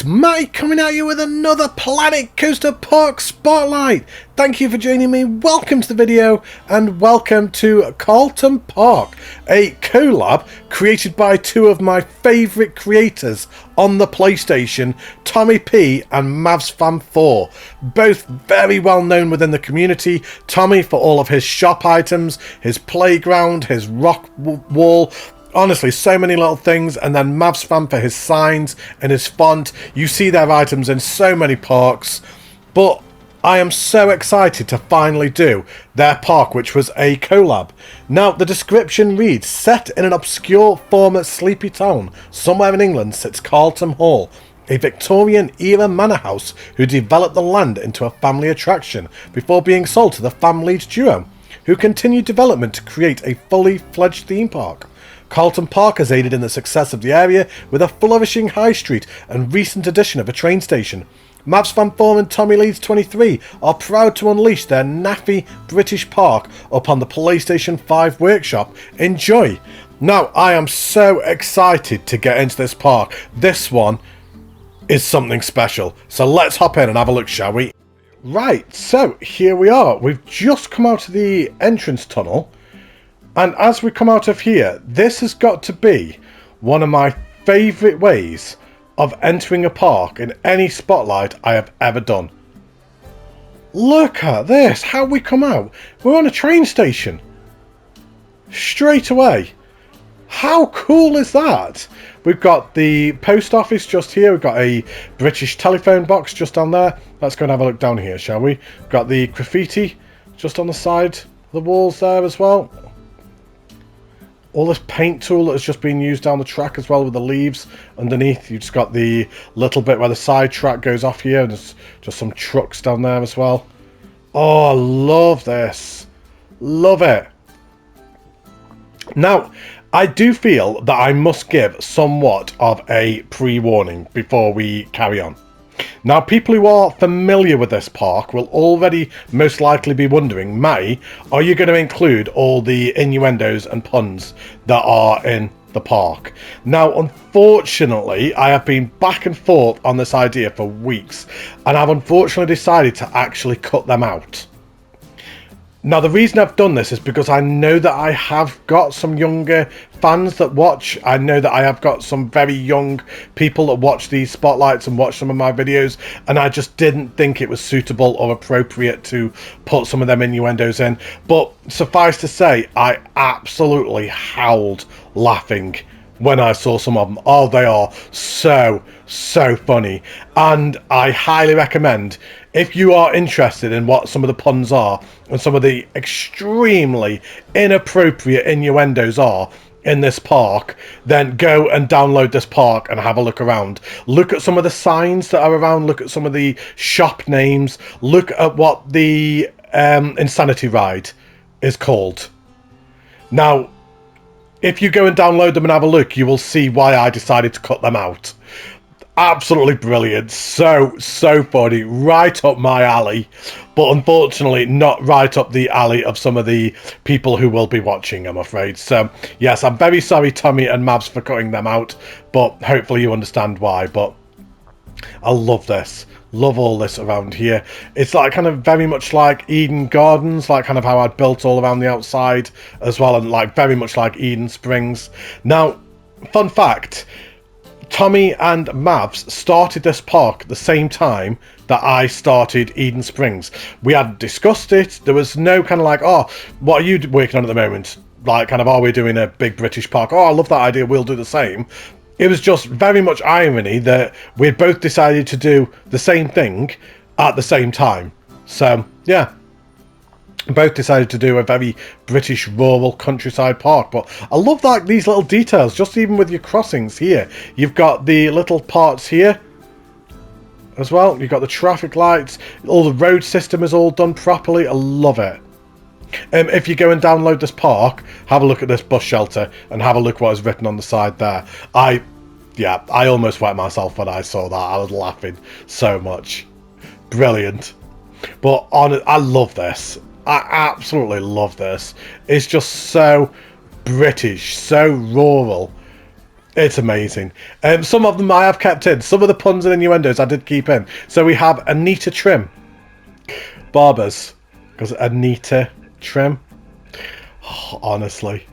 it's Matty coming at you with another Planet Coaster Park Spotlight. Thank you for joining me, welcome to the video, and welcome to Carlton Park, a collab created by two of my favourite creators on the PlayStation, Tommy P and MavsFan4. Both very well known within the community. Tommy for all of his shop items, his playground, his rock wall. Honestly, so many little things, and then MavsFan for his signs and his font. You see their items in so many parks, but I am so excited to finally do their park, which was a collab. Now, the description reads, set in an obscure former sleepy town somewhere in England sits Carlton Hall, a Victorian-era manor house who developed the land into a family attraction before being sold to the family duo, who continued development to create a fully fledged theme park. Carlton Park has aided in the success of the area with a flourishing high street and recent addition of a train station. MavsFan4 and Tommy Leeds 23 are proud to unleash their naffy British park upon the PlayStation 5 workshop. Enjoy! Now, I am so excited to get into this park. This one is something special. So let's hop in and have a look, shall we? Right, so here we are. We've just come out of the entrance tunnel. And as we come out of here, this has got to be one of my favourite ways of entering a park in any spotlight I have ever done. Look at this, how we come out. We're on a train station. Straight away. How cool is that? We've got the post office just here. We've got a British telephone box just down there. Let's go and have a look down here, shall we? We've got the graffiti just on the side of the walls there as well. All this paint tool that has just been used down the track as well with the leaves underneath. You've just got the little bit where the side track goes off here. And there's just some trucks down there as well. Oh, I love this. Love it. Now, I do feel that I must give somewhat of a pre-warning before we carry on. Now, people who are familiar with this park will already most likely be wondering, Matty, are you going to include all the innuendos and puns that are in the park? Now, unfortunately, I have been back and forth on this idea for weeks, and I've unfortunately decided to actually cut them out. Now, the reason I've done this is because I know that I have got some younger fans that watch. I know that I have got some very young people that watch these spotlights and watch some of my videos, and I just didn't think it was suitable or appropriate to put some of them innuendos in. But suffice to say, I absolutely howled laughing when I saw some of them. Oh, they are so funny. And I highly recommend, if you are interested in what some of the puns are and some of the extremely inappropriate innuendos are in this park, then go and download this park and have a look around. Look at some of the signs that are around, look at some of the shop names, look at what the Insanity Ride is called. Now, if you go and download them and have a look, you will see why I decided to cut them out. Absolutely brilliant. So funny. Right up my alley. But unfortunately, not right up the alley of some of the people who will be watching, I'm afraid. So, yes, I'm very sorry, Tommy and Mavs, for cutting them out. But hopefully you understand why. But I love this. Love all this around here. It's like kind of very much like Eden Gardens, like kind of how I'd built all around the outside as well, and like very much like Eden Springs. Now, fun fact, Tommy and Mavs started this park at the same time that I started Eden Springs. We had discussed it. There was no kind of like, oh, what are you working on at the moment? Like kind of, are we doing a big British park? Oh, I love that idea. We'll do the same. It was just very much irony that we both decided to do the same thing at the same time. So, yeah. Both decided to do a very British rural countryside park. But I love like these little details, just even with your crossings here. You've got the little parts here as well. You've got the traffic lights. All the road system is all done properly. I love it. If you go and download this park, have a look at this bus shelter and have a look what is written on the side there. I almost wet myself when I saw that. I was laughing so much. Brilliant. But I love this. I absolutely love this. It's just so British, so rural. It's amazing. Some of them I have kept in. Some of the puns and innuendos I did keep in. So we have Anita Trim. Barbers. Because Anita Trim. Oh, honestly.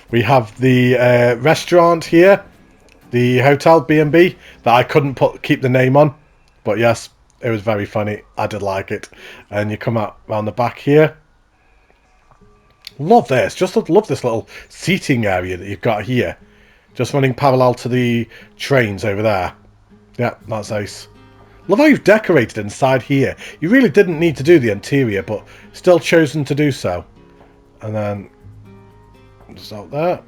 We have the restaurant here. The hotel B&B that I couldn't keep the name on. But yes, it was very funny. I did like it. And you come out around the back here. Love this. Just love this little seating area that you've got here. Just running parallel to the trains over there. Yeah, that's ace. Love how you've decorated inside here. You really didn't need to do the interior, but still chosen to do so. And then just out there.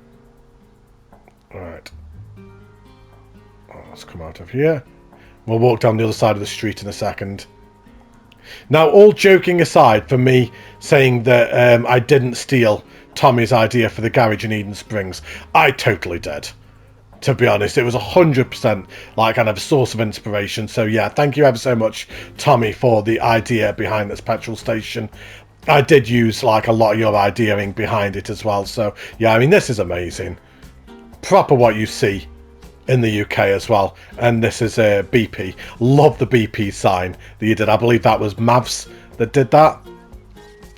Alright. Let's come out of here. We'll walk down the other side of the street in a second. Now, all joking aside for me saying that I didn't steal Tommy's idea for the garage in Eden Springs, I totally did. To be honest, it was 100% like kind of a source of inspiration. So yeah, thank you ever so much, Tommy, for the idea behind this petrol station. I did use like a lot of your ideaing behind it as well. So yeah, I mean, this is amazing. Proper what you see in the UK as well. And this is a BP. Love the BP sign that you did. I believe that was Mavs that did that.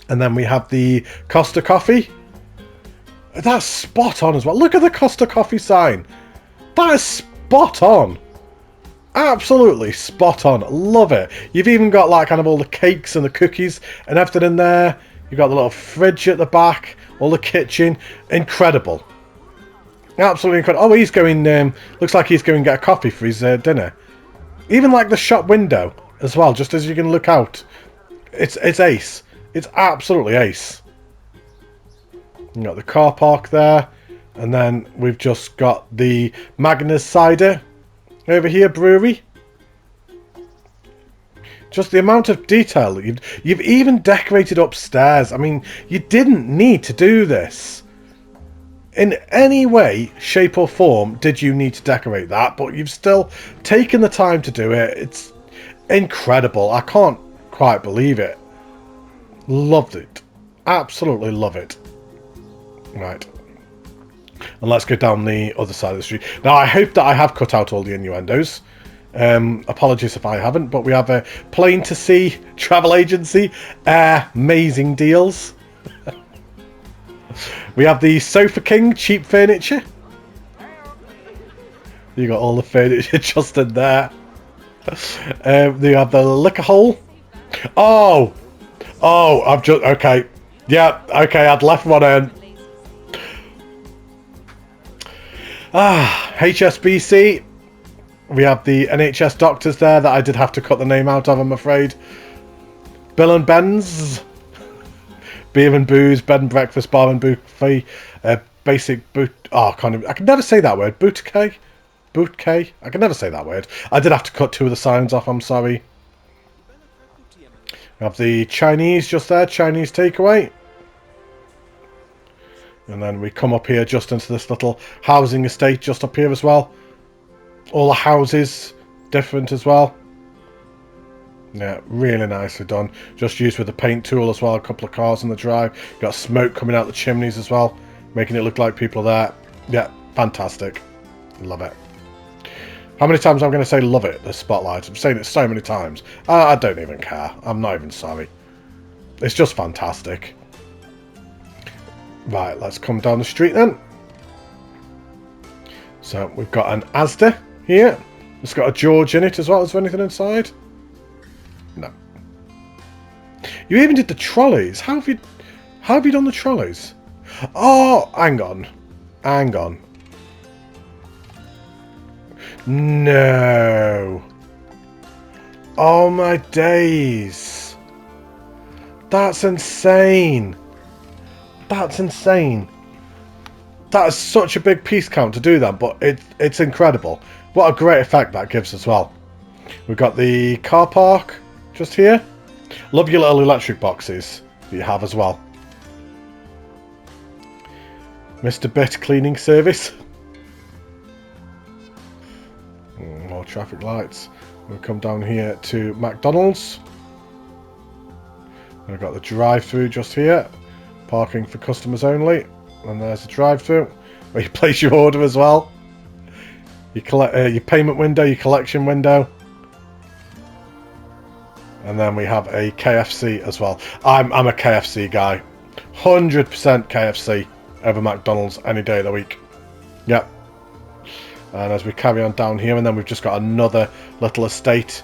And then we have the Costa Coffee. That's spot on as well. Look at the Costa Coffee sign. That is spot on. Absolutely spot on. Love it. You've even got like kind of all the cakes and the cookies and everything in there. You've got the little fridge at the back. All the kitchen. Incredible. Absolutely incredible. Oh, he's going, looks like he's going to get a coffee for his dinner. Even like the shop window as well, just as you can look out. It's ace. It's absolutely ace. You've got the car park there. And then we've just got the Magnus Cider over here, brewery. Just the amount of detail that you've even decorated upstairs. I mean, you didn't need to do this. In any way, shape or form did you need to decorate that, but you've still taken the time to do it. It's incredible. I can't quite believe it. Loved it. Absolutely love it. Right. And let's go down the other side of the street. Now, I hope that I have cut out all the innuendos. Apologies if I haven't, but we have a Plain to See travel agency. Amazing deals. We have the Sofa King cheap furniture. You got all the furniture just in there. You have the liquor hole. Oh, I've just okay. Yeah, okay. I'd left one in. HSBC. We have the NHS doctors there that I did have to cut the name out of, I'm afraid. Bill and Ben's. Beer and booze, bed and breakfast, bar and buffet, basic boot. Oh, I can never say that word. Bootcay? Bootcay? I can never say that word. I did have to cut two of the signs off, I'm sorry. We have the Chinese just there, Chinese takeaway. And then we come up here just into this little housing estate just up here as well. All the houses different as well. Yeah, really nicely done. Just used with the paint tool as well. A couple of cars in the drive. Got smoke coming out the chimneys as well, making it look like people are there. Yeah, fantastic. Love it. How many times am I going to say love it, the spotlight? I'm saying it so many times. I don't even care. I'm not even sorry. It's just fantastic. Right, let's come down the street then. So we've got an Asda here. It's got a George in it as well. Is there anything inside? No. You even did the trolleys. How have you done the trolleys? Oh, hang on. Hang on. No. Oh my days. That's insane. That's insane. That is such a big piece count to do that, but it's incredible. What a great effect that gives as well. We've got the car park just here. Love your little electric boxes that you have as well. Mr. Bit cleaning service. More traffic lights. We'll come down here to McDonald's. We've got the drive-through just here. Parking for customers only. And there's the drive-through where you place your order as well. your payment window, your collection window. And then we have a KFC as well. I'm a KFC guy. 100% KFC over McDonald's any day of the week. Yep. And as we carry on down here, and then we've just got another little estate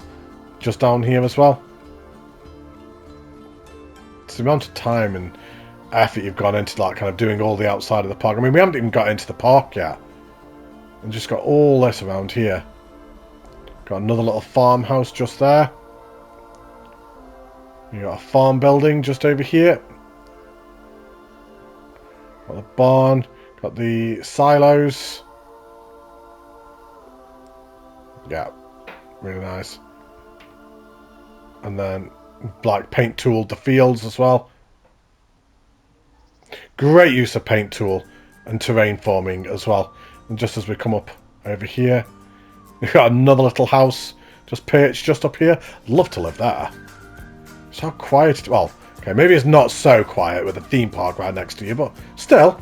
just down here as well. It's the amount of time and effort you've gone into like kind of doing all the outside of the park. I mean, we haven't even got into the park yet. And just got all this around here. Got another little farmhouse just there. You got a farm building just over here. Got the barn. Got the silos. Yeah, really nice. And then like paint tooled the fields as well. Great use of paint tool and terrain forming as well. And just as we come up over here, we've got another little house just perched just up here. Love to live there. It's how quiet. Well, okay, maybe it's not so quiet with a theme park right next to you, but still.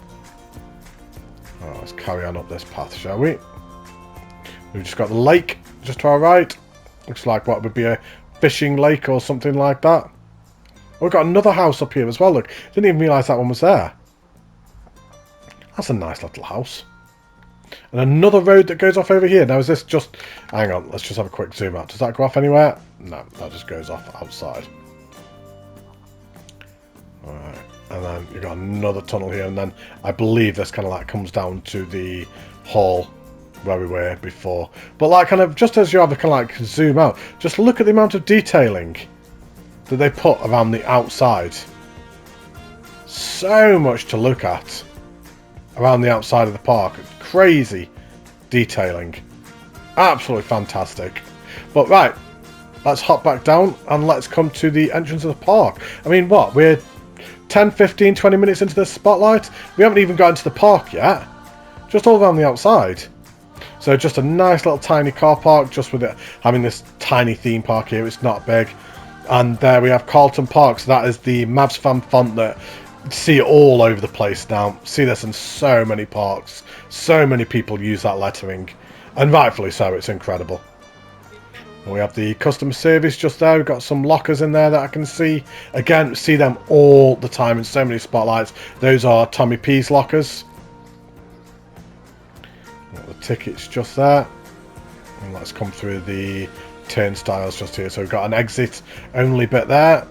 Oh, let's carry on up this path, shall we? We've just got the lake just to our right. Looks like what would be a fishing lake or something like that. We've got another house up here as well. Look, didn't even realise that one was there. That's a nice little house. And another road that goes off over here. Now, is this just... Hang on, let's just have a quick zoom out. Does that go off anywhere? No, that just goes off outside. Alright, and then you've got another tunnel here. And then I believe this kind of like comes down to the hall where we were before. But like kind of, just as you have to kind of like zoom out, just look at the amount of detailing that they put around the outside. So much to look at around the outside of the park. Crazy detailing. Absolutely fantastic. But right, let's hop back down and let's come to the entrance of the park. I mean, what? We're 10, 15, 20 minutes into the spotlight. We haven't even got into the park yet. Just all around the outside. So just a nice little tiny car park, just with it having this tiny theme park here. It's not big. And there we have Carlton Park. So that is the Mavs fan font that see it all over the place now. See this in so many parks. So many people use that lettering. And rightfully so, it's incredible. And we have the customer service just there. We've got some lockers in there that I can see. Again, see them all the time in so many spotlights. Those are Tommy P's lockers. Got the tickets just there. And let's come through the turnstiles just here. So we've got an exit only bit there.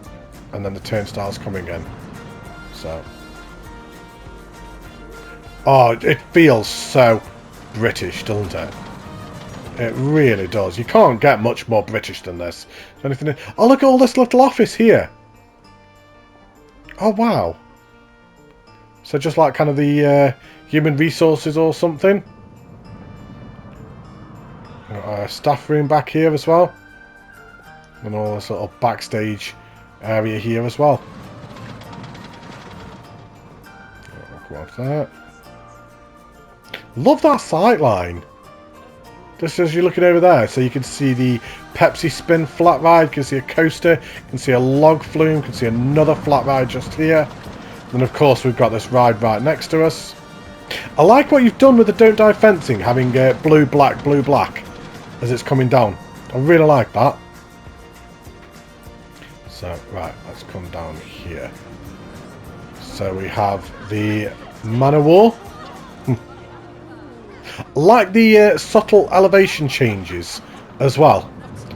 And then the turnstiles coming in. So, oh, it feels so British, doesn't it? It really does. You can't get much more British than this. Anything? Oh, look at all this little office here. Oh, wow. So just like kind of the human resources or something. Got a staff room back here as well. And all this little backstage area here as well. That. Love that sight line. Just as you're looking over there, so you can see the Pepsi spin flat ride, you can see a coaster, you can see a log flume, you can see another flat ride just here. And of course we've got this ride right next to us. I like what you've done with the don't die fencing, having blue black as it's coming down. I really like that. So right, let's come down here. So we have the Manor wall. Like the subtle elevation changes as well.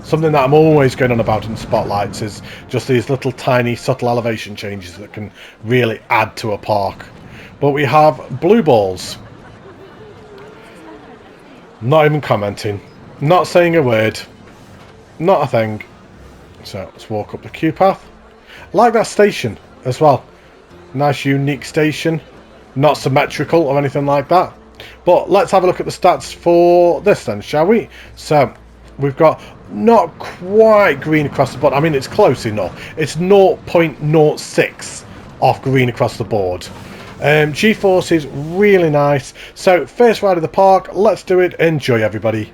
Something that I'm always going on about in spotlights is just these little tiny subtle elevation changes that can really add to a park. But we have blue balls. Not even commenting. Not saying a word. Not a thing. So let's walk up the queue path. I like that station as well. Nice unique station. Not symmetrical or anything like that. But let's have a look at the stats for this then, shall we? So we've got not quite green across the board. I mean, it's close enough. It's 0.06 off green across the board. G-force is really nice. So first ride of the park. Let's do it. Enjoy, everybody.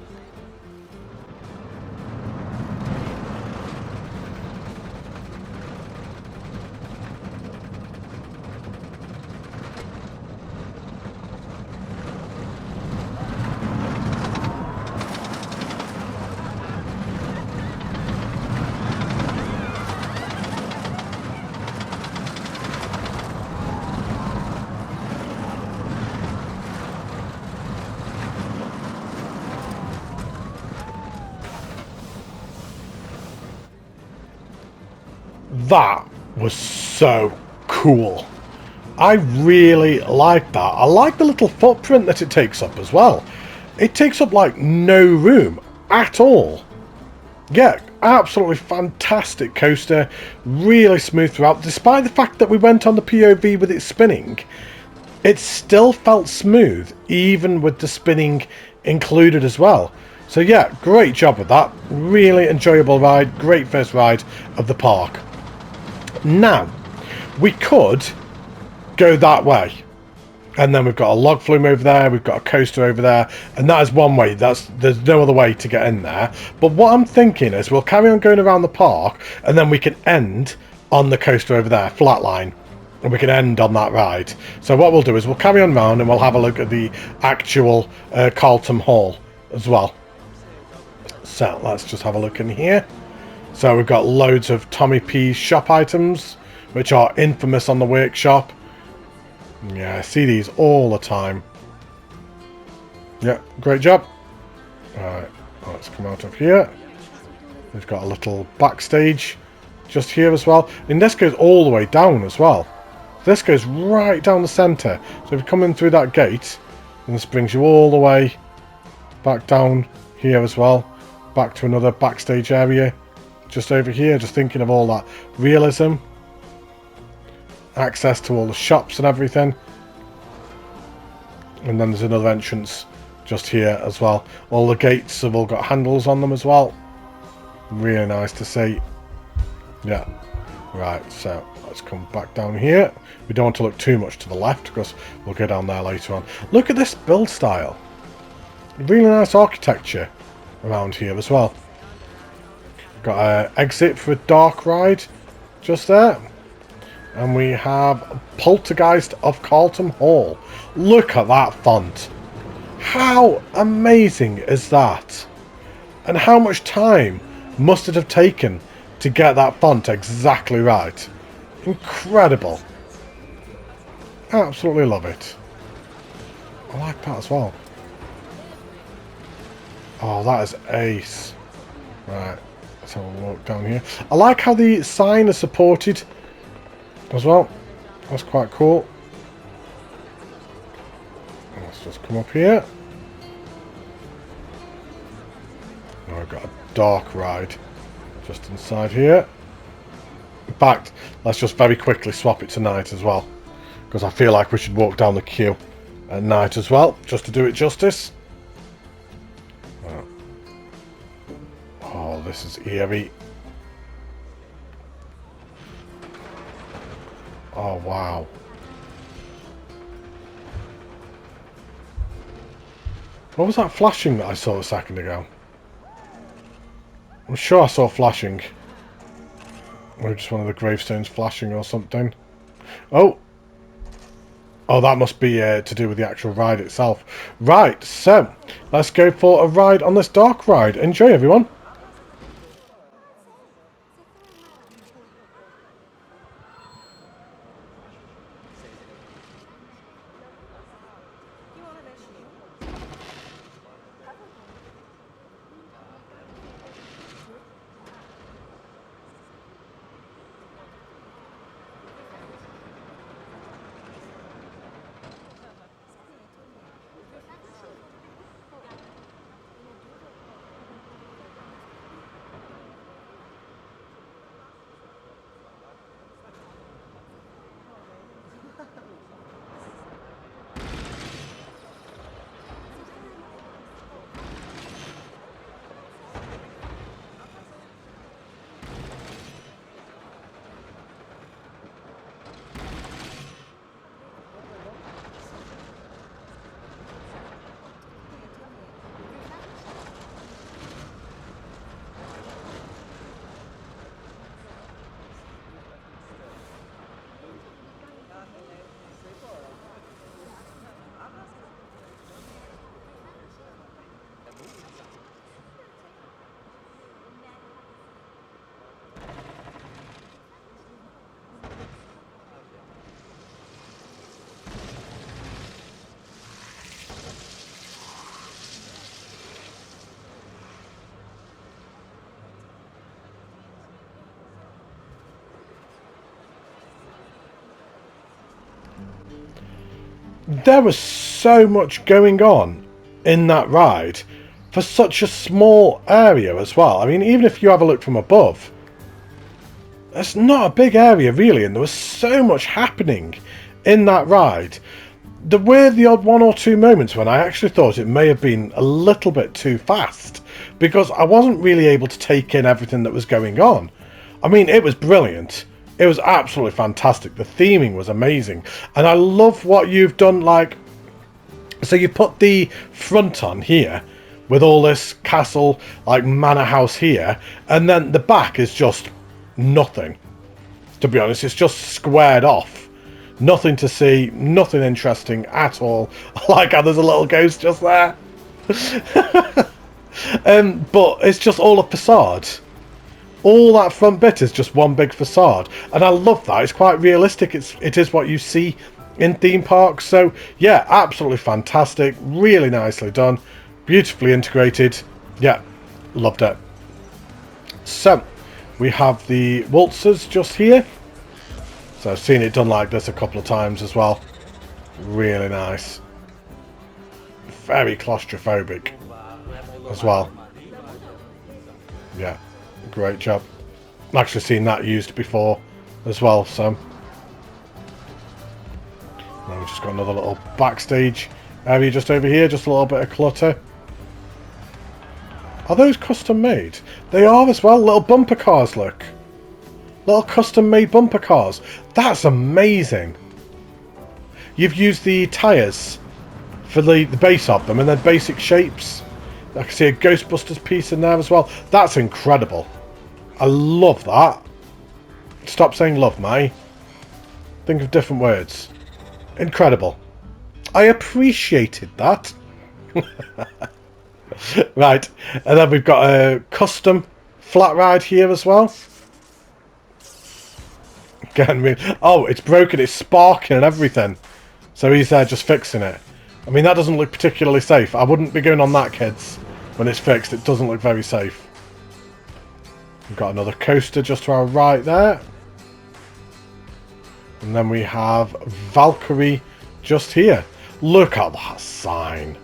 That was so cool. I really like that. I like the little footprint that it takes up as well. It takes up like no room at all. Yeah, absolutely fantastic coaster. Really smooth throughout. Despite the fact that we went on the POV with it spinning, it still felt smooth, even with the spinning included as well. So yeah, great job with that. Really enjoyable ride. Great first ride of the park. Now, we could go that way. And then we've got a log flume over there, we've got a coaster over there, and that is one way. There's no other way to get in there. But what I'm thinking is we'll carry on going around the park, and then we can end on the coaster over there, flatline, and we can end on that ride. So what we'll do is we'll carry on round and we'll have a look at the actual Carlton Hall as well. So let's just have a look in here. So we've got loads of Tommy P's shop items, which are infamous on the workshop. Yeah, I see these all the time. Yeah, great job. Alright, let's come out of here. We've got a little backstage just here as well. And this goes all the way down as well. This goes right down the centre. So if you come in through that gate, and this brings you all the way back down here as well. Back to another backstage area. Just over here, just thinking of all that realism. Access to all the shops and everything. And then there's another entrance just here as well. All the gates have all got handles on them as well. Really nice to see. Yeah. Right, so let's come back down here. We don't want to look too much to the left because we'll go down there later on. Look at this build style. Really nice architecture around here as well. Got an exit for a dark ride just there. And we have Poltergeist of Carlton Hall. Look at that font. How amazing is that? And how much time must it have taken to get that font exactly right? Incredible. Absolutely love it. I like that as well. Oh, that is ace. Right, let's have a look down here. I like how the sign is supported as well. That's quite cool. Let's just come up here. Now I've got a dark ride just inside here. In fact, let's just very quickly swap it to night as well, because I feel like we should walk down the queue at night as well, just to do it justice. Oh, this is eerie. Oh, wow. What was that flashing that I saw a second ago? I'm sure I saw flashing. Or just one of the gravestones flashing or something. Oh! Oh, that must be to do with the actual ride itself. Right, so let's go for a ride on this dark ride. Enjoy, everyone. There was so much going on in that ride for such a small area as well. I mean, even if you have a look from above, it's not a big area really, and there was so much happening in that ride. There were the odd one or two moments when I actually thought it may have been a little bit too fast, because I wasn't really able to take in everything that was going on. I mean, it was brilliant. It was absolutely fantastic. The theming was amazing. And I love what you've done, like... So you put the front on here, with all this castle, like manor house here, and then the back is just nothing. To be honest, it's just squared off. Nothing to see, nothing interesting at all. I like how there's a little ghost just there. But it's just all a facade. All that front bit is just one big facade, and I love that. It's quite realistic. It is what you see in theme parks. So yeah, absolutely fantastic. Really nicely done. Beautifully integrated. Yeah, loved it. So we have the waltzers just here. So I've seen it done like this a couple of times as well. Really nice. Very claustrophobic as well. Yeah, great job. I've actually seen that used before as well, so. Now we've just got another little backstage area just over here, just a little bit of clutter. Are those custom made? They are as well. Little bumper cars, look. Little custom made bumper cars. That's amazing. You've used the tyres for the base of them and then basic shapes. I can see a Ghostbusters piece in there as well. That's incredible. I love that. Stop saying love, Matty. Think of different words. Incredible. I appreciated that. Right. And then we've got a custom flat ride here as well. Again, oh, it's broken. It's sparking and everything. So he's there just fixing it. I mean, that doesn't look particularly safe. I wouldn't be going on that, kids. When it's fixed, it doesn't look very safe. We've got another coaster just to our right there. And then we have Valkyrie just here. Look at that sign.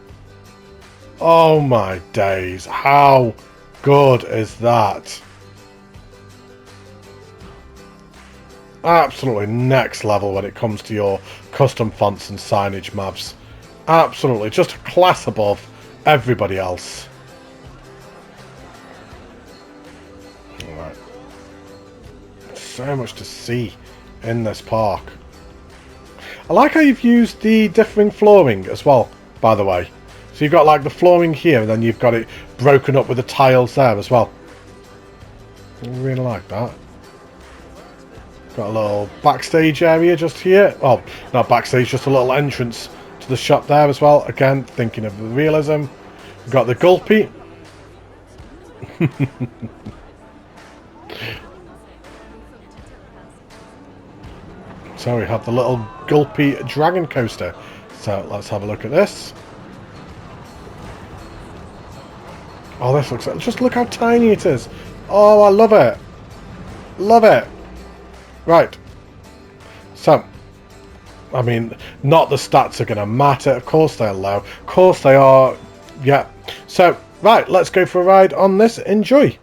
Oh my days. How good is that? Absolutely next level when it comes to your custom fonts and signage maps. Absolutely. Just a class above everybody else. Alright. So much to see in this park. I like how you've used the differing flooring as well, by the way. So you've got like the flooring here and then you've got it broken up with the tiles there as well. I really like that. Got a little backstage area just here. Oh, not backstage, just a little entrance to the shop there as well. Again, thinking of the realism. We've got the Gulpy. So we have the little Gulpy dragon coaster. So let's have a look at this. Oh, this looks... Just look how tiny it is. Oh, I love it. Love it. Right. So, I mean, not the stats are going to matter. Of course they'll allow. Of course they are. Yeah. So, right, let's go for a ride on this. Enjoy.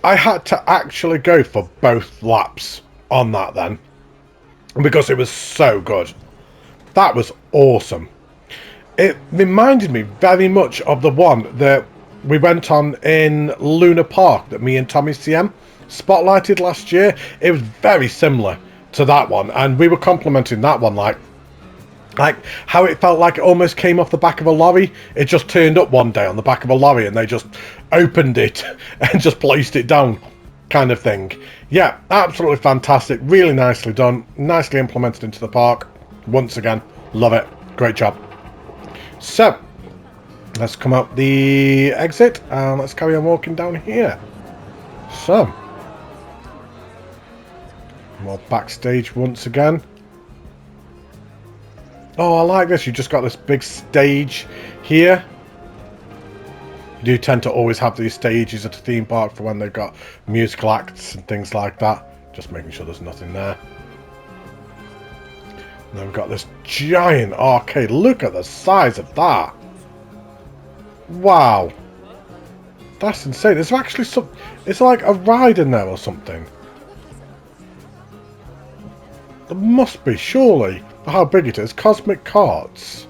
I had to actually go for both laps on that then, because it was so good. That was awesome. It reminded me very much of the one that we went on in Luna Park that me and Tommy CM spotlighted last year. It was very similar to that one, and we were complimenting that one like how it felt like it almost came off the back of a lorry. It just turned up one day on the back of a lorry and they just opened it and just placed it down, kind of thing. Yeah, absolutely fantastic. Really nicely done. Nicely implemented into the park. Once again, love it. Great job. So, let's come out the exit and let's carry on walking down here. So, more backstage once again. Oh, I like this. You just got this big stage here. You do tend to always have these stages at a theme park for when they've got musical acts and things like that. Just making sure there's nothing there. And then we've got this giant arcade. Look at the size of that. Wow. That's insane. There's actually some... It's like a ride in there or something. There must be, surely. For how big it is. Cosmic Carts.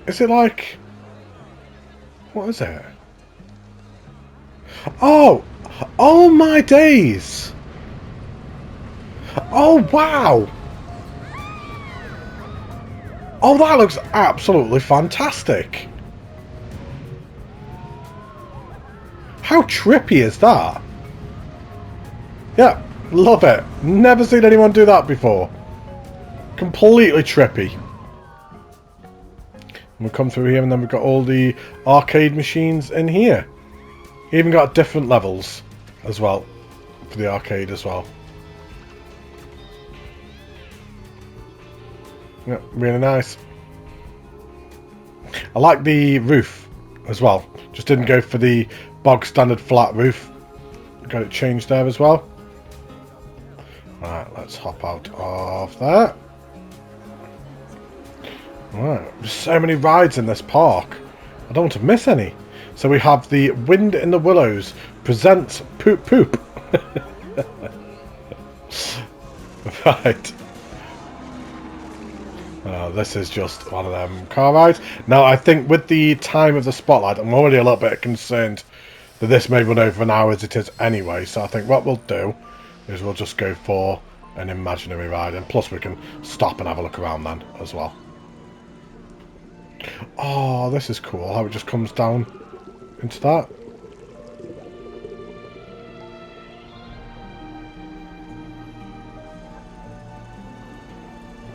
Is it like... What is it? Oh! Oh my days! Oh wow! Oh, that looks absolutely fantastic! How trippy is that? Yeah, love it. Never seen anyone do that before. Completely trippy. We'll come through here and then we've got all the arcade machines in here. Even got different levels as well for the arcade as well. Yeah, really nice. I like the roof as well. Just didn't go for the bog standard flat roof. Got it changed there as well. Alright, let's hop out of that. Alright, there's so many rides in this park. I don't want to miss any. So we have the Wind in the Willows presents Poop Poop. Right. This is just one of them car rides. Now, I think with the time of the spotlight, I'm already a little bit concerned that this may run over an hour as it is anyway. So I think what we'll do is we'll just go for an imaginary ride. And plus we can stop and have a look around then as well. Oh, this is cool. How it just comes down into that.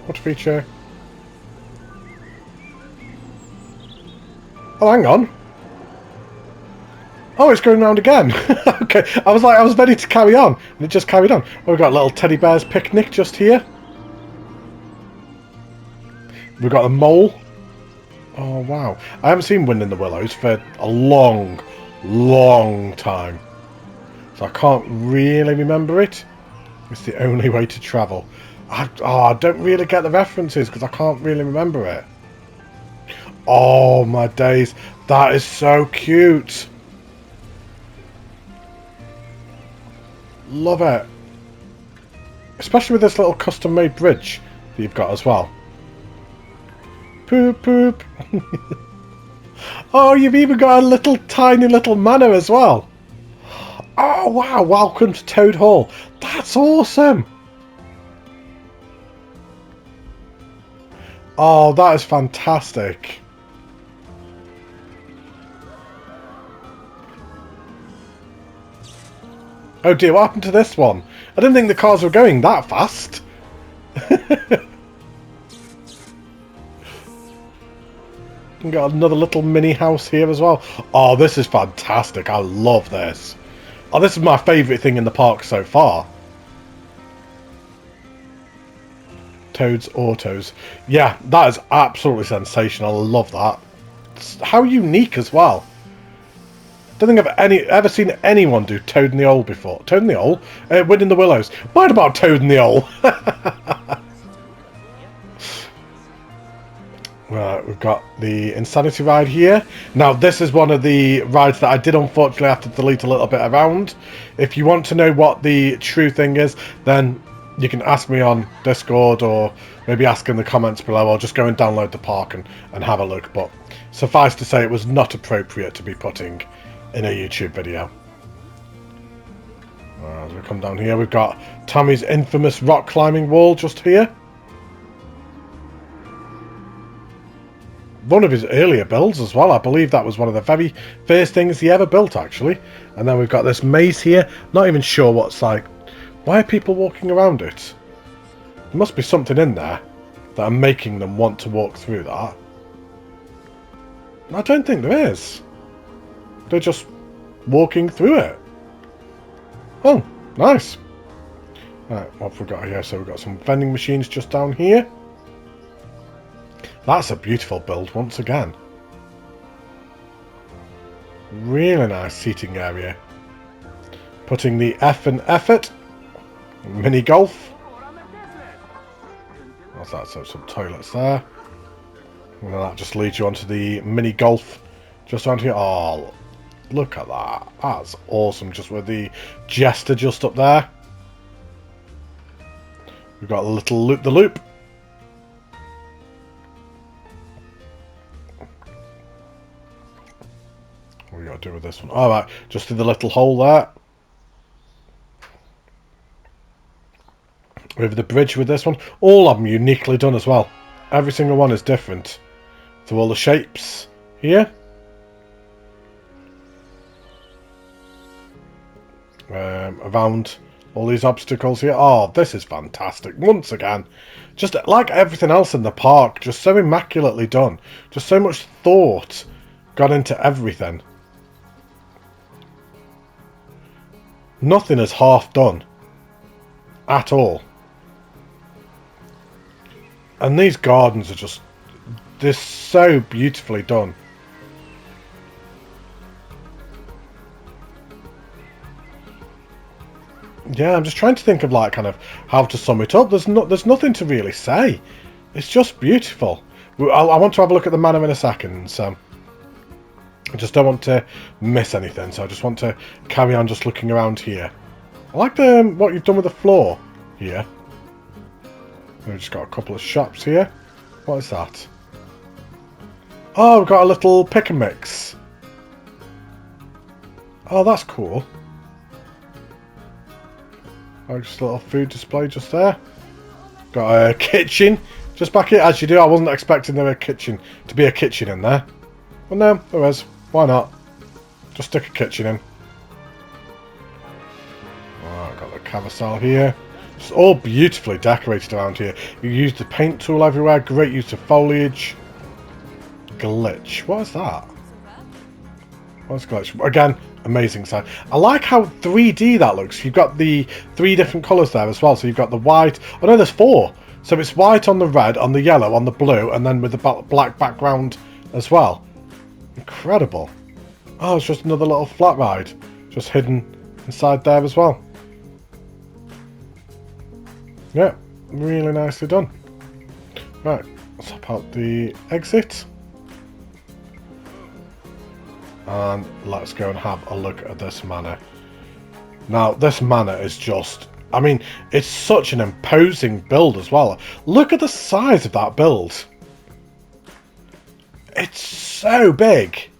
What feature? Oh, hang on. Oh, it's going round again. Okay, I was ready to carry on, and it just carried on. Oh, we've got a little teddy bear's picnic just here. We've got a mole. Oh, wow. I haven't seen Wind in the Willows for a long, long time. So I can't really remember it. It's the only way to travel. I don't really get the references because I can't really remember it. Oh, my days. That is so cute. Love it. Especially with this little custom-made bridge that you've got as well. Poop, poop. Oh, you've even got a little tiny little manor as well. Oh, wow. Welcome to Toad Hall. That's awesome. Oh, that is fantastic. Oh dear, what happened to this one? I didn't think the cars were going that fast. Got another little mini house here as well. Oh, this is fantastic. I love this. Oh, this is my favourite thing in the park so far. Toad's Autos. Yeah, that is absolutely sensational. I love that. It's how unique as well. I don't think I've ever seen anyone do Toad in the Hole before. Toad in the Hole? Wind in the Willows. What about Toad in the Hole? Right, we've got the Insanity ride here. Now, this is one of the rides that I did unfortunately have to delete a little bit around. If you want to know what the true thing is, then you can ask me on Discord or maybe ask in the comments below, or just go and download the park and have a look. But suffice to say, it was not appropriate to be putting in a YouTube video. As we come down here, we've got Tommy's infamous rock climbing wall just here. One of his earlier builds as well. I believe that was one of the very first things he ever built, actually. And then we've got this maze here. Not even sure what's like. Why are people walking around it? There must be something in there that are making them want to walk through that. I don't think there is. They're just walking through it. Oh, nice. Right, what have we got here? So we've got some vending machines just down here. That's a beautiful build once again. Really nice seating area. Putting the F in effort. Mini golf. What's that? So some toilets there. And then that just leads you onto the mini golf just around here. Oh, look at that. That's awesome. Just with the jester just up there. We've got a little loop-the-loop. What we got to do with this one? Alright, just through the little hole there. Over the bridge with this one. All of them uniquely done as well. Every single one is different. So all the shapes here. Around all these obstacles here. Oh, this is fantastic. Once again, just like everything else in the park, just so immaculately done. Just so much thought got into everything. Nothing is half done at all. And these gardens are just, they're so beautifully done. Yeah, I'm just trying to think of like kind of how to sum it up. There's nothing to really say. It's just beautiful. I want to have a look at the manor in a second, so I just don't want to miss anything, so I just want to carry on just looking around here. I like what you've done with the floor here. We've just got a couple of shops here. What is that? Oh, we've got a little pick and mix. Oh, that's cool. Oh, just a little food display just there. Got a kitchen just back here. As you do, I wasn't expecting there to be a kitchen in there. But no, there is. Why not? Just stick a kitchen in. Oh, got the carousel here. It's all beautifully decorated around here. You use the paint tool everywhere. Great use of foliage. Glitch. What is that? What's glitch? Again, amazing sign. I like how 3D that looks. You've got the 3 different colours there as well. So you've got the white. Oh no, there's 4. So it's white on the red, on the yellow, on the blue, and then with the black background as well. Incredible. Oh, it's just another little flat ride. Just hidden inside there as well. Yeah, really nicely done. Right, let's hop out the exit. And let's go and have a look at this manor. Now, this manor is just... I mean, it's such an imposing build as well. Look at the size of that build. It's so big.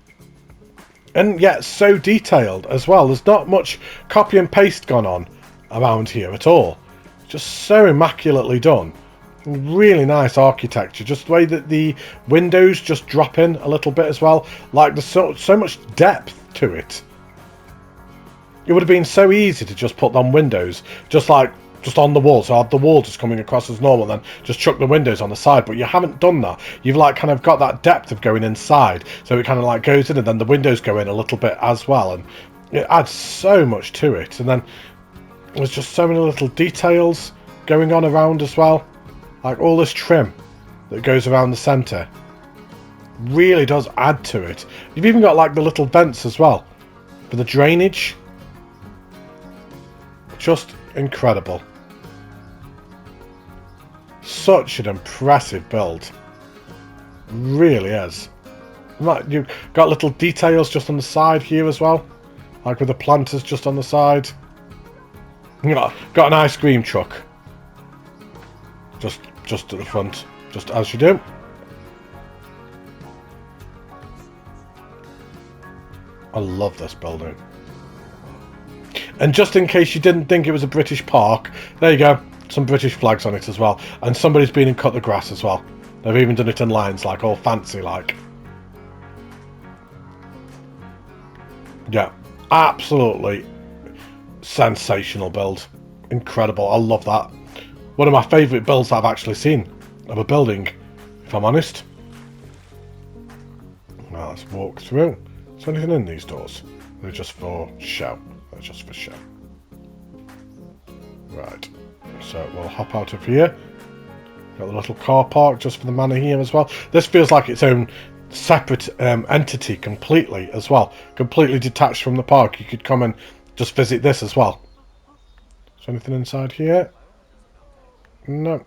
And yet so detailed as well. There's not much copy and paste gone on around here at all. Just so immaculately done. Really nice architecture. Just the way that the windows just drop in a little bit as well. Like there's so much depth to it. It would have been so easy to just put on windows. Just on the wall. So have the wall just coming across as normal. Then just chuck the windows on the side. But you haven't done that. You've like kind of got that depth of going inside. So it kind of like goes in and then the windows go in a little bit as well. And it adds so much to it. And then there's just so many little details going on around as well. Like all this trim that goes around the centre. Really does add to it. You've even got like the little vents as well. For the drainage. Just incredible. Such an impressive build. Really is. Right, you've got little details just on the side here as well. Like with the planters just on the side. You know, got an ice cream truck. Just at the front. Just as you do. I love this building. And just in case you didn't think it was a British park, there you go. Some British flags on it as well. And somebody's been and cut the grass as well. They've even done it in lines, like all fancy like. Yeah, absolutely sensational build. Incredible. I love that. One of my favourite builds that I've actually seen of a building, if I'm honest. Now let's walk through. Is there anything in these doors? They're just for show. They're just for show. Right. So we'll hop out of here. Got the little car park just for the manor here as well. This feels like its own separate entity completely as well. Completely detached from the park. You could come and just visit this as well. Is there anything inside here? No.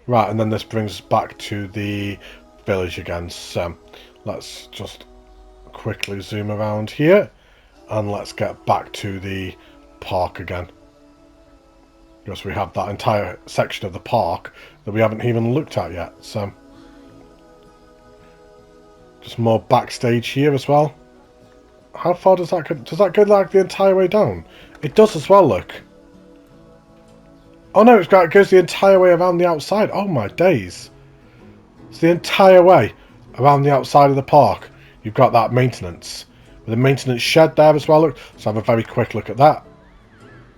Right, and then this brings us back to the village again. So let's just quickly zoom around here and let's get back to the park again. Because we have that entire section of the park that we haven't even looked at yet. So just more backstage here as well. How far does that go? Does that go like the entire way down? It does as well, look. Oh no, it goes the entire way around the outside. Oh my days. It's the entire way around the outside of the park. You've got that maintenance. With a maintenance shed there as well, look. Let's have a very quick look at that.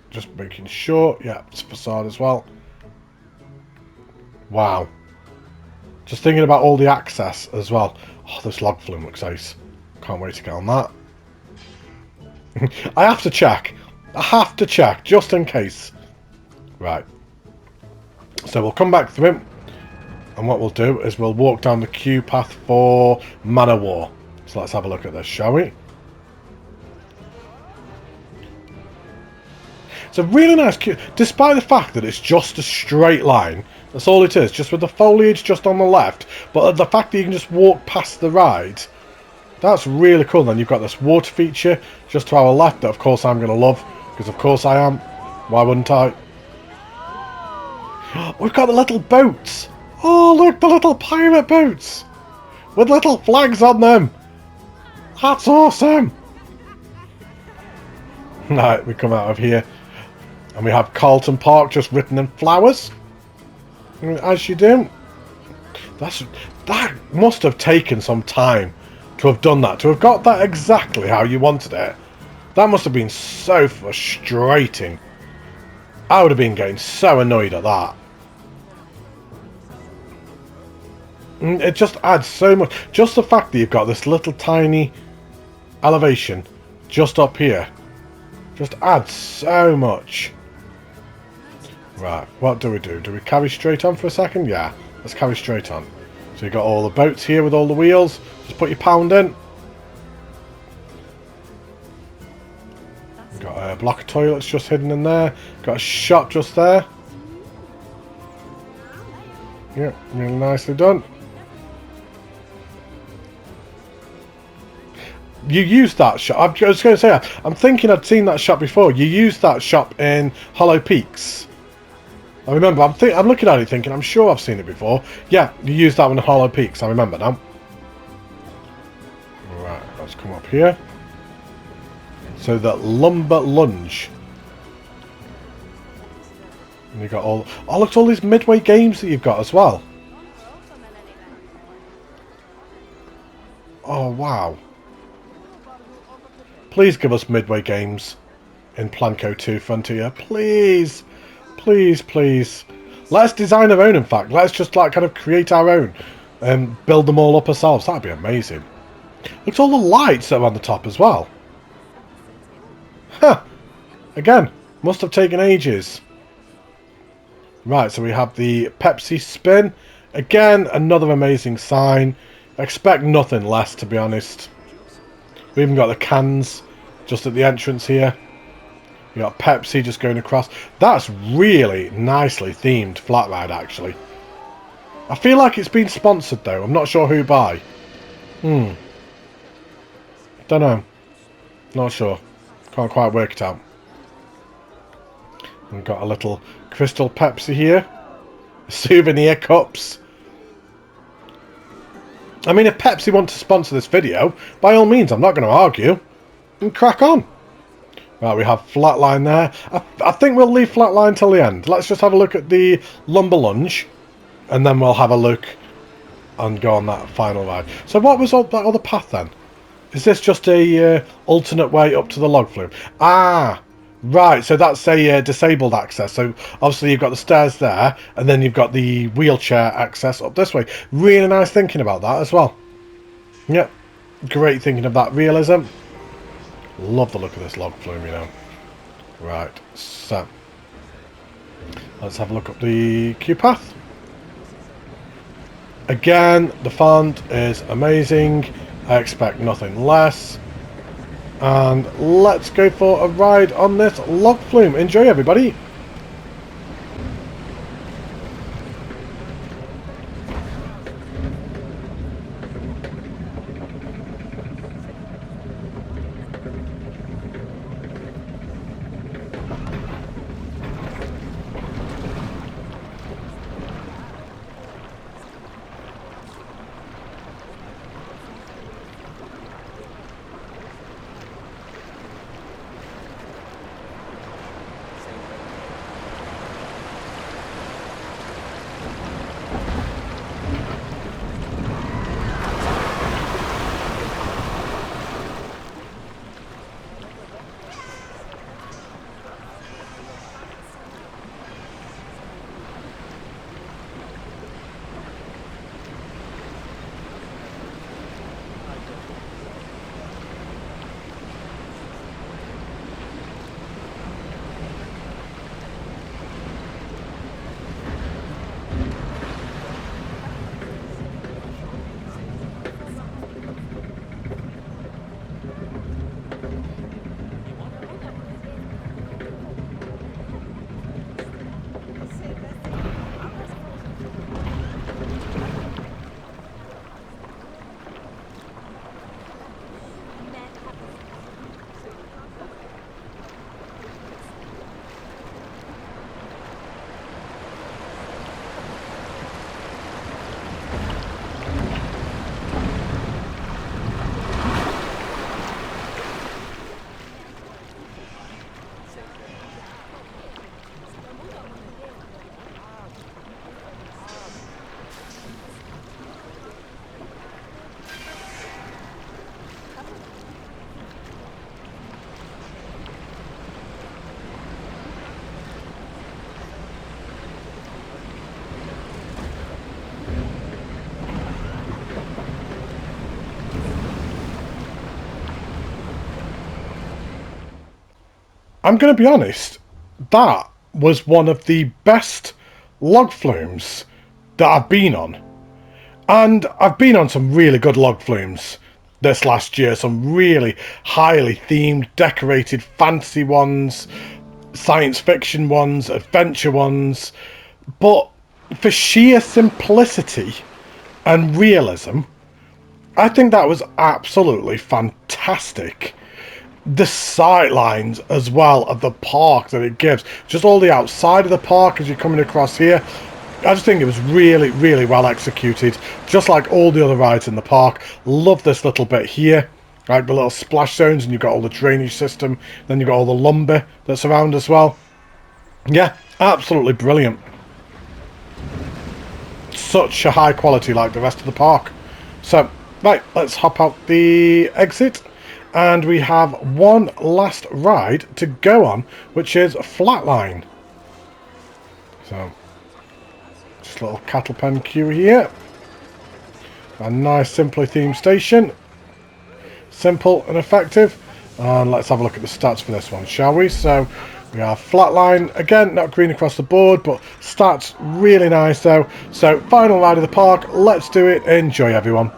Just making sure. Yeah, it's facade as well. Wow. Just thinking about all the access as well. Oh, this log flume looks ace. Can't wait to get on that. I have to check. I have to check, just in case. Right. So we'll come back through him. And what we'll do is we'll walk down the queue path for Manor. So let's have a look at this, shall we? It's a really nice queue, despite the fact that it's just a straight line. That's all it is, just with the foliage just on the left. But the fact that you can just walk past the ride, that's really cool. Then you've got this water feature just to our left that of course I'm going to love, because of course I am. Why wouldn't I? We've got the little boats. Oh look, the little pirate boats with little flags on them. That's awesome. Right, we come out of here and we have Carlton Park just written in flowers, as you do. That must have taken some time to have done that, to have got that exactly how you wanted it. That must have been so frustrating. I would have been getting so annoyed at that. It just adds so much. Just the fact that you've got this little tiny elevation just up here just adds so much. Right, what do we do? Do we carry straight on for a second? Yeah, let's carry straight on. So you've got all the boats here with all the wheels. Just put your pound in. We've got a block of toilets just hidden in there. Got a shop just there. Yeah, really nicely done. You used that shop. I was going to say, I'm thinking I'd seen that shop before. You used that shop in Hollow Peaks. I remember. I'm looking at it thinking, I'm sure I've seen it before. Yeah, you used that one in Hollow Peaks. I remember now. Right, let's come up here. So that lumber lunge. And you've got all... Oh, look at all these midway games that you've got as well. Oh, wow. Please give us midway games in Planet Coaster 2 Frontier. Please. Please, please. Let's design our own, in fact. Let's just like kind of create our own and build them all up ourselves. That'd be amazing. Look at all the lights that are on the top as well. Huh. Again, must have taken ages. Right, so we have the Pepsi spin. Again, another amazing sign. Expect nothing less, to be honest. We even got the cans just at the entrance here. You got Pepsi just going across. That's really nicely themed flat ride, actually. I feel like it's been sponsored though. I'm not sure who by. Don't know. Not sure. Can't quite work it out. We've got a little Crystal Pepsi here. Souvenir cups. I mean, if Pepsi want to sponsor this video, by all means, I'm not going to argue. And crack on. Right, we have Flatline there. I think we'll leave Flatline till the end. Let's just have a look at the Lumber Lunge. And then we'll have a look and go on that final ride. So what was that other path then? Is this just a alternate way up to the log flume? Ah, right. So that's a disabled access. So obviously you've got the stairs there, and then you've got the wheelchair access up this way. Really nice thinking about that as well. Yep, great thinking of that realism. Love the look of this log flume, you know. Right, so let's have a look up the queue path. Again, the font is amazing. I expect nothing less. And let's go for a ride on this log flume. Enjoy, everybody. I'm going to be honest, that was one of the best log flumes that I've been on. And I've been on some really good log flumes this last year. Some really highly themed, decorated, fantasy ones, science fiction ones, adventure ones. But for sheer simplicity and realism, I think that was absolutely fantastic. The sight lines as well of the park that it gives, just all the outside of the park as you're coming across here, I just think it was really, really well executed, just like all the other rides in the park. Love this little bit here, like the little splash zones, and you've got all the drainage system, then you've got all the lumber that's around as well. Yeah, absolutely brilliant. Such a high quality like the rest of the park. So right, let's hop out the exit. And we have one last ride to go on, which is Flatline. So, just a little cattle pen queue here. A nice, simply themed station. Simple and effective. And let's have a look at the stats for this one, shall we? So, we have Flatline. Again, not green across the board, but stats really nice though. So, final ride of the park. Let's do it. Enjoy, everyone.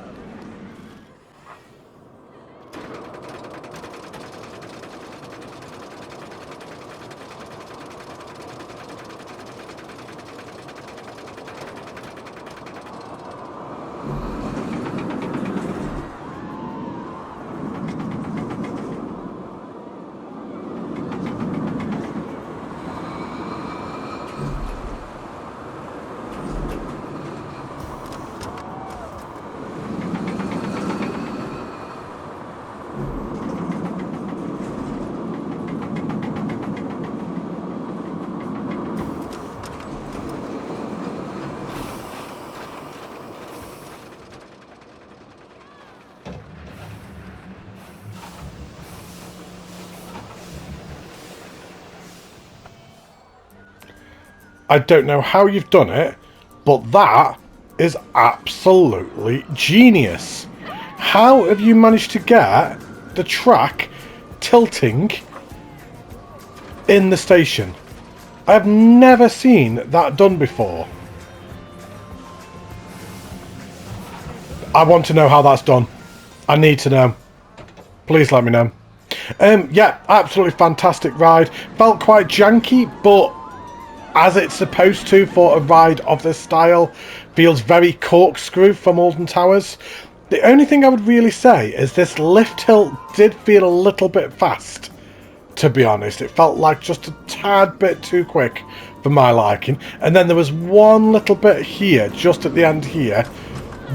I don't know how you've done it, but that is absolutely genius. How have you managed to get the track tilting in the station? I've never seen that done before. I want to know how that's done. I need to know. Please let me know. Yeah, absolutely fantastic ride. Felt quite janky, but as it's supposed to for a ride of this style. Feels very corkscrew from Alton Towers. The only thing I would really say is this lift tilt did feel a little bit fast, to be honest. It felt like just a tad bit too quick for my liking. And then there was one little bit here, just at the end here.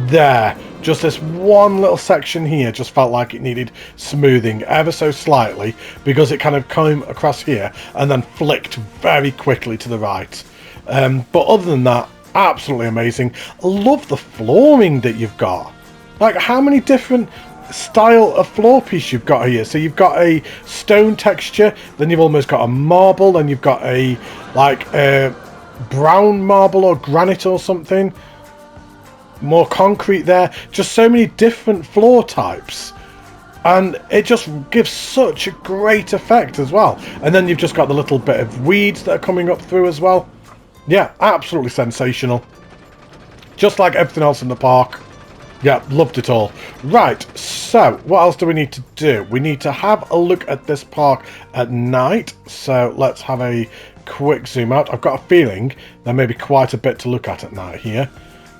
There. Just this one little section here just felt like it needed smoothing ever so slightly, because it kind of came across here and then flicked very quickly to the right. But other than that, absolutely amazing. I love the flooring that you've got. Like, how many different style of floor piece you've got here. So you've got a stone texture, then you've almost got a marble, then you've got a like a brown marble or granite or something. More concrete there. Just so many different floor types. And it just gives such a great effect as well. And then you've just got the little bit of weeds that are coming up through as well. Yeah, absolutely sensational. Just like everything else in the park. Yeah, loved it all. Right, so what else do we need to do? We need to have a look at this park at night. So let's have a quick zoom out. I've got a feeling there may be quite a bit to look at night here.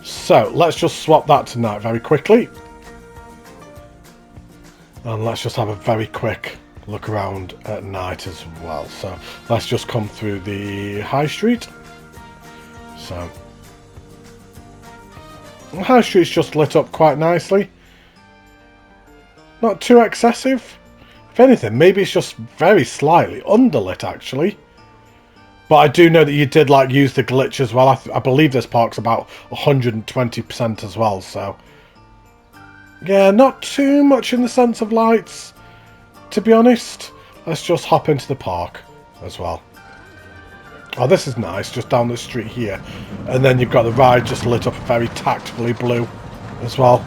So let's just swap that to night very quickly. And let's just have a very quick look around at night as well. So let's just come through the high street. So the high street's just lit up quite nicely. Not too excessive. If anything, maybe it's just very slightly underlit actually. But I do know that you did like use the glitch as well. I believe this park's about 120% as well. So yeah, not too much in the sense of lights, to be honest. Let's just hop into the park as well. Oh, this is nice, just down the street here. And then you've got the ride just lit up very tactfully blue as well.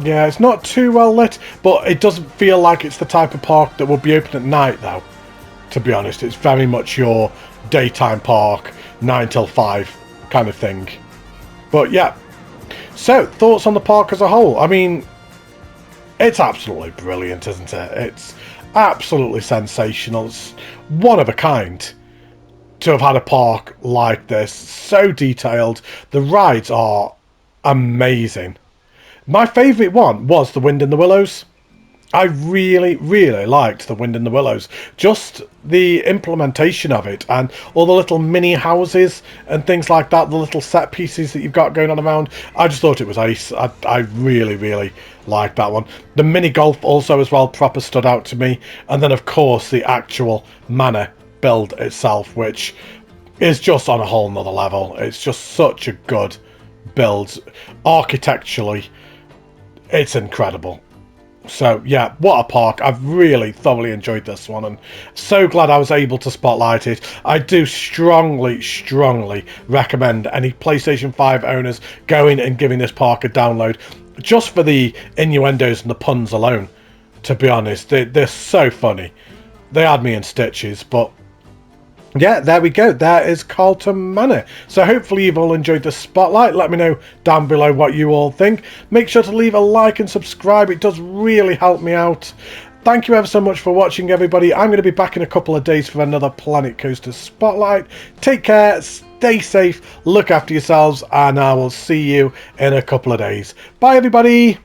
Yeah, it's not too well lit, but it doesn't feel like it's the type of park that will be open at night, though. To be honest, it's very much your daytime park, 9 till 5 kind of thing. But yeah, so thoughts on the park as a whole? I mean, it's absolutely brilliant, isn't it? It's absolutely sensational. It's one of a kind to have had a park like this. So detailed. The rides are amazing. My favourite one was the Wind in the Willows. I really, really liked the Wind in the Willows. Just the implementation of it and all the little mini houses and things like that, the little set pieces that you've got going on around. I just thought it was ace. I really, really liked that one. The mini golf also as well proper stood out to me. And then, of course, the actual Manor build itself, which is just on a whole nother level. It's just such a good build. Architecturally, it's incredible. So yeah, what a park. I've really thoroughly enjoyed this one and so glad I was able to spotlight it. I do strongly recommend any PlayStation 5 owners going and giving this park a download, just for the innuendos and the puns alone, to be honest. They're so funny. They had me in stitches, but yeah, there we go. There is Carlton Manor. So hopefully you've all enjoyed the spotlight. Let me know down below what you all think. Make sure to leave a like and subscribe. It does really help me out. Thank you ever so much for watching, everybody. I'm going to be back in a couple of days for another Planet Coaster Spotlight. Take care, stay safe, look after yourselves, and I will see you in a couple of days. Bye, everybody.